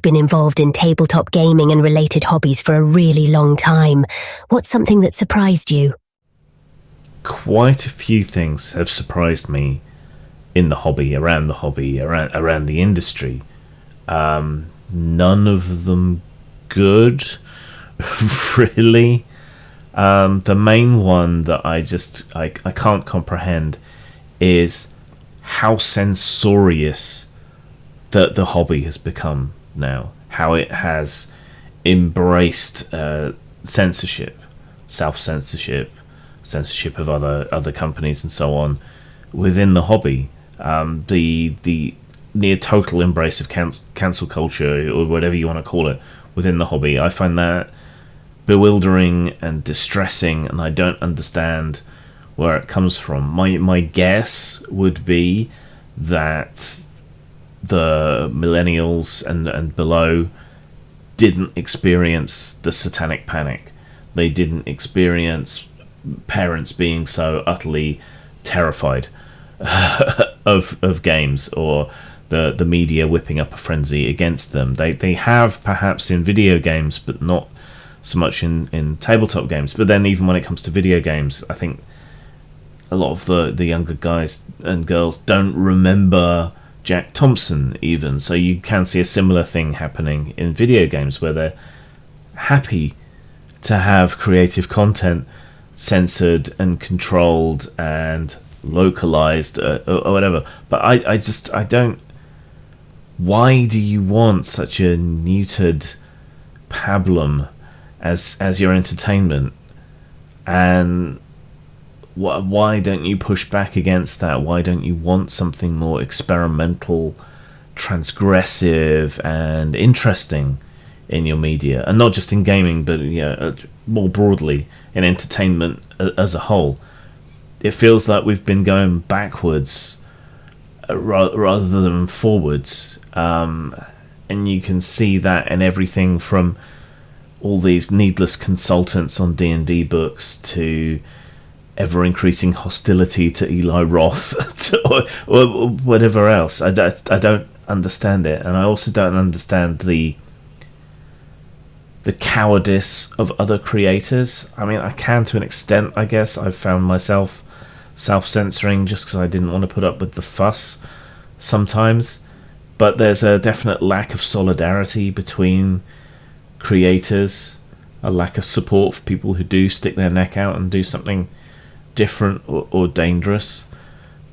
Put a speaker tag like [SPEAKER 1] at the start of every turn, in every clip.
[SPEAKER 1] been involved in tabletop gaming and related hobbies for a really long time. What's something that surprised you?
[SPEAKER 2] Quite a few things have surprised me in the hobby, around the industry. None of them good, really. The main one that I can't comprehend is how censorious the hobby has become now. How it has embraced censorship, self-censorship, censorship of other companies and so on within the hobby. The near total embrace of cancel culture, or whatever you want to call it, within the hobby. I find that bewildering and distressing, and I don't understand where it comes from. My guess would be that the millennials and below didn't experience the satanic panic. They didn't experience parents being so utterly terrified of games, or the media whipping up a frenzy against them. They have perhaps in video games, but not so much in tabletop games. But then even when it comes to video games, I think a lot of the younger guys and girls don't remember Jack Thompson even. So you can see a similar thing happening in video games, where they're happy to have creative content censored and controlled and localized or whatever. But I don't. Why do you want such a neutered pablum as your entertainment? And why don't you push back against that? Why don't you want something more experimental, transgressive, and interesting in your media? And not just in gaming, but more broadly in entertainment as a whole. It feels like we've been going backwards rather than forwards, and you can see that in everything from all these needless consultants on D&D books to ever-increasing hostility to Eli Roth or whatever else. I don't understand it, and I also don't understand the cowardice of other creators. I mean, I can to an extent, I guess. I've found myself self-censoring just because I didn't want to put up with the fuss sometimes. But there's a definite lack of solidarity between creators, a lack of support for people who do stick their neck out and do something different or dangerous.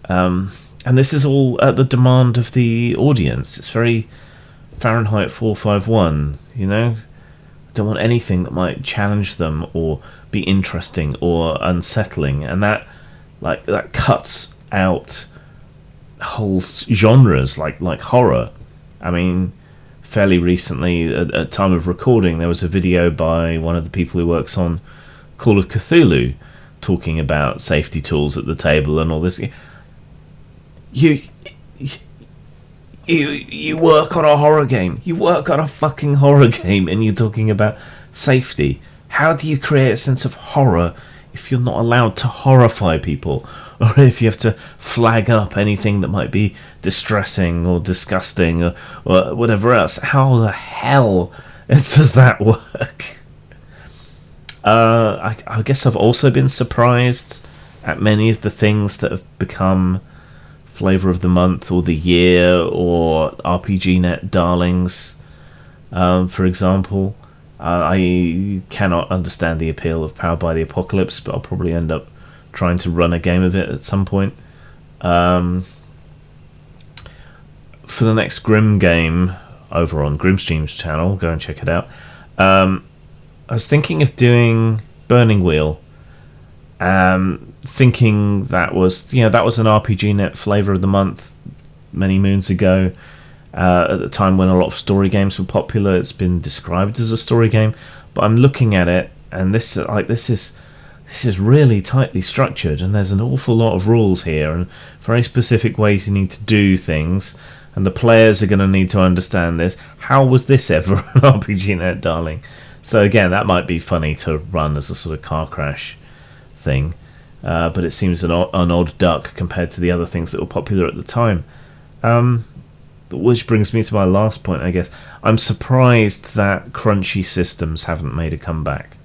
[SPEAKER 2] And this is all at the demand of the audience. It's very Fahrenheit 451, I don't want anything that might challenge them or be interesting or unsettling, and that cuts out whole genres like horror. I mean, fairly recently, at time of recording, there was a video by one of the people who works on Call of Cthulhu talking about safety tools at the table and all this. You work on a horror game. You work on a fucking horror game, and you're talking about safety. How do you create a sense of horror if you're not allowed to horrify people, or if you have to flag up anything that might be distressing or disgusting or whatever else? How the hell does that work? I guess I've also been surprised at many of the things that have become Flavor of the Month or the Year or RPGNet darlings. For example, I cannot understand the appeal of Powered by the Apocalypse, but I'll probably end up trying to run a game of it at some point. For the next Grim game over on Grimstream's channel, go and check it out. I was thinking of doing Burning Wheel. Thinking that was an RPGNet Flavor of the Month many moons ago. At the time when a lot of story games were popular, it's been described as a story game. But I'm looking at it, and this is really tightly structured, and there's an awful lot of rules here, and very specific ways you need to do things, and the players are going to need to understand this. How was this ever an RPGNet darling? So again, that might be funny to run as a sort of car crash thing, but it seems an odd duck compared to the other things that were popular at the time. which brings me to my last point, I guess. I'm surprised that crunchy systems haven't made a comeback,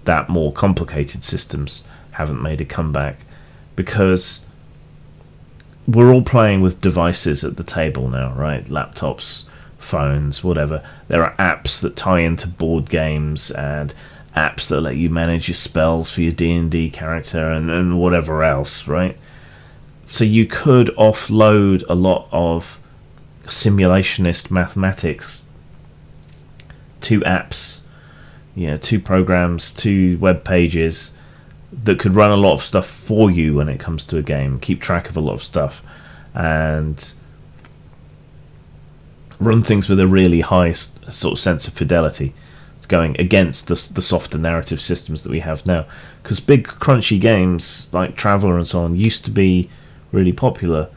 [SPEAKER 2] that more complicated systems haven't made a comeback, because we're all playing with devices at the table now, right? Laptops, phones, whatever. There are apps that tie into board games and apps that let you manage your spells for your D&D character and whatever else, right? So you could offload a lot of simulationist mathematics to apps, 2 programs, 2 web pages that could run a lot of stuff for you when it comes to a game, keep track of a lot of stuff, and run things with a really high sort of sense of fidelity. It's going against the softer narrative systems that we have now, because big crunchy games like Traveller and so on used to be really popular,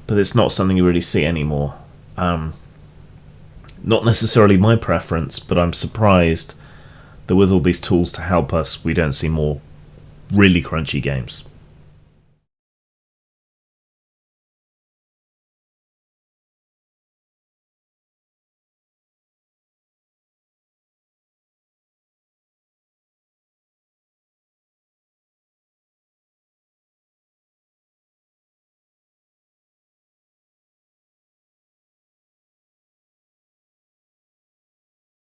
[SPEAKER 2] but it's not something you really see anymore. Not necessarily my preference, but I'm surprised that with all these tools to help us, we don't see more really crunchy games.